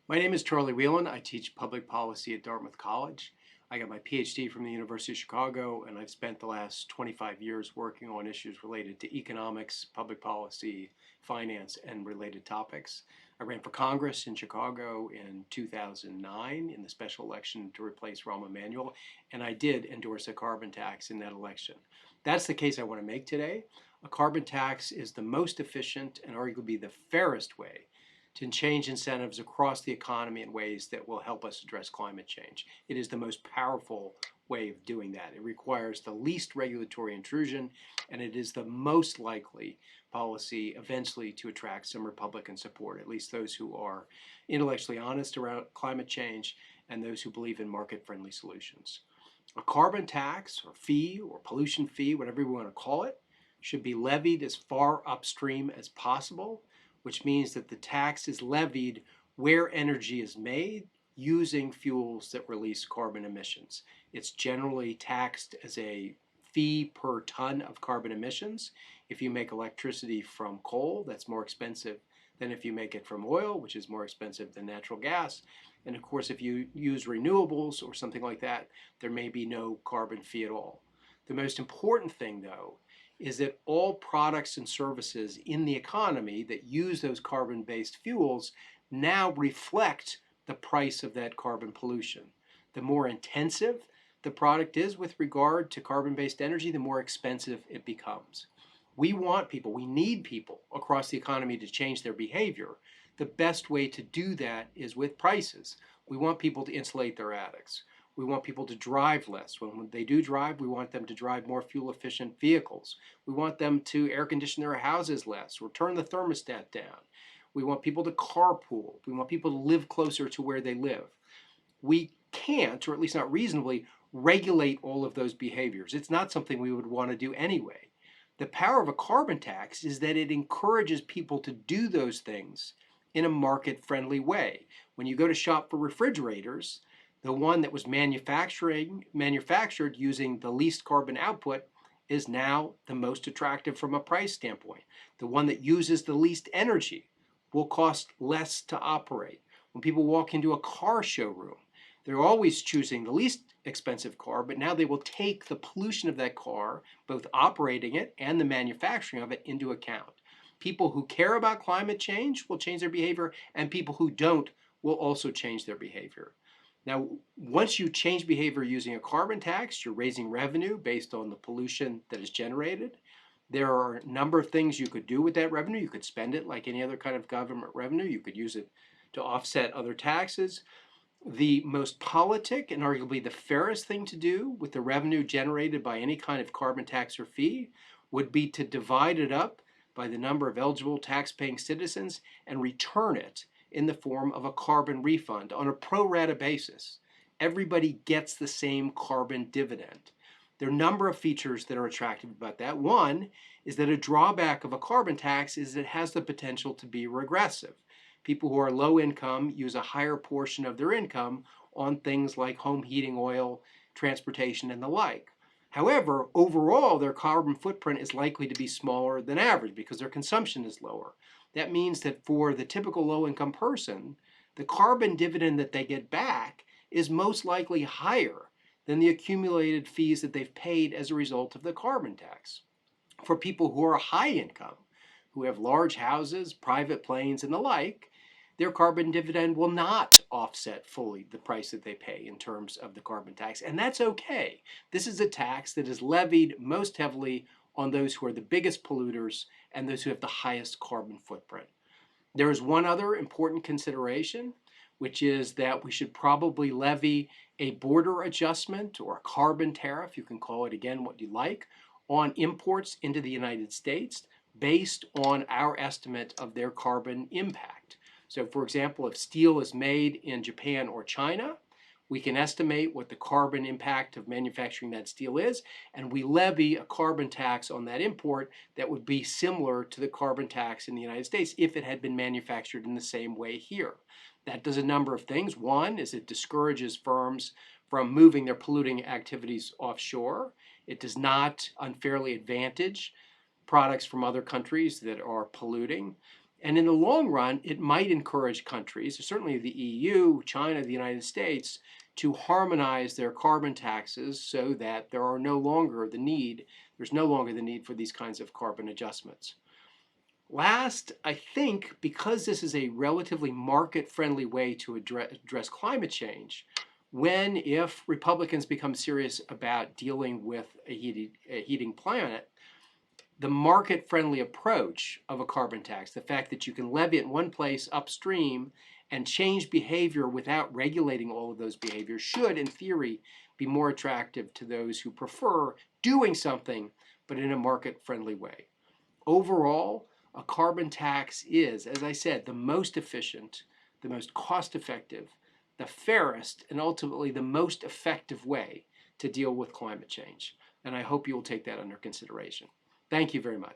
My name is Charlie Wheelan. I teach public policy at Dartmouth College. I got my PhD from the University of Chicago, and I've spent the last 25 years working on issues related to economics, public policy, finance, and related topics. I ran for Congress in Chicago in 2009 in the special election to replace Rahm Emanuel, and I did endorse a carbon tax in that election. That's the case I want to make today. A carbon tax is the most efficient and arguably the fairest way to change incentives across the economy in ways that will help us address climate change. It is the most powerful way of doing that. It requires the least regulatory intrusion, and it is the most likely policy eventually to attract some Republican support, at least those who are intellectually honest around climate change and those who believe in market-friendly solutions. A carbon tax or fee or pollution fee, whatever we want to call it, should be levied as far upstream as possible, which means that the tax is levied where energy is made using fuels that release carbon emissions. It's generally taxed as a fee per ton of carbon emissions. If you make electricity from coal, that's more expensive than if you make it from oil, which is more expensive than natural gas. And of course, if you use renewables or something like that, there may be no carbon fee at all. The most important thing, though, is that all products and services in the economy that use those carbon-based fuels now reflect the price of that carbon pollution. The more intensive the product is with regard to carbon-based energy, the more expensive it becomes. We want people, we need people across the economy to change their behavior. The best way to do that is with prices. We want people to insulate their attics. We want people to drive less. When they do drive, we want them to drive more fuel-efficient vehicles. We want them to air condition their houses less or turn the thermostat down. We want people to carpool. We want people to live closer to where they live. We can't, or at least not reasonably, regulate all of those behaviors. It's not something we would want to do anyway. The power of a carbon tax is that it encourages people to do those things in a market-friendly way. When you go to shop for refrigerators, the one that was manufactured using the least carbon output is now the most attractive from a price standpoint. The one that uses the least energy will cost less to operate. When people walk into a car showroom, they're always choosing the least expensive car, but now they will take the pollution of that car, both operating it and the manufacturing of it, into account. People who care about climate change will change their behavior, and people who don't will also change their behavior. Now, once you change behavior using a carbon tax, you're raising revenue based on the pollution that is generated. There are a number of things you could do with that revenue. You could spend it like any other kind of government revenue. You could use it to offset other taxes. The most politic and arguably the fairest thing to do with the revenue generated by any kind of carbon tax or fee would be to divide it up by the number of eligible tax-paying citizens and return it in the form of a carbon refund on a pro rata basis. Everybody gets the same carbon dividend. There are a number of features that are attractive about that. One is that a drawback of a carbon tax is it has the potential to be regressive. People who are low income use a higher portion of their income on things like home heating oil, transportation, and the like. However, overall, their carbon footprint is likely to be smaller than average because their consumption is lower. That means that for the typical low-income person, the carbon dividend that they get back is most likely higher than the accumulated fees that they've paid as a result of the carbon tax. For people who are high income, who have large houses, private planes, and the like, their carbon dividend will not offset fully the price that they pay in terms of the carbon tax. And that's okay. This is a tax that is levied most heavily on those who are the biggest polluters and those who have the highest carbon footprint. There is one other important consideration, which is that we should probably levy a border adjustment or a carbon tariff, you can call it again what you like, on imports into the United States based on our estimate of their carbon impact. So for example, if steel is made in Japan or China, we can estimate what the carbon impact of manufacturing that steel is, and we levy a carbon tax on that import that would be similar to the carbon tax in the United States if it had been manufactured in the same way here. That does a number of things. One is it discourages firms from moving their polluting activities offshore. It does not unfairly advantage products from other countries that are polluting. And in the long run, it might encourage countries, certainly the EU, China, the United States, to harmonize their carbon taxes so that there's no longer the need for these kinds of carbon adjustments. Last, I think because this is a relatively market-friendly way to address climate change, if Republicans become serious about dealing with a heating planet, the market-friendly approach of a carbon tax, the fact that you can levy it in one place upstream and change behavior without regulating all of those behaviors, should, in theory, be more attractive to those who prefer doing something, but in a market-friendly way. Overall, a carbon tax is, as I said, the most efficient, the most cost-effective, the fairest, and ultimately the most effective way to deal with climate change. And I hope you will take that under consideration. Thank you very much.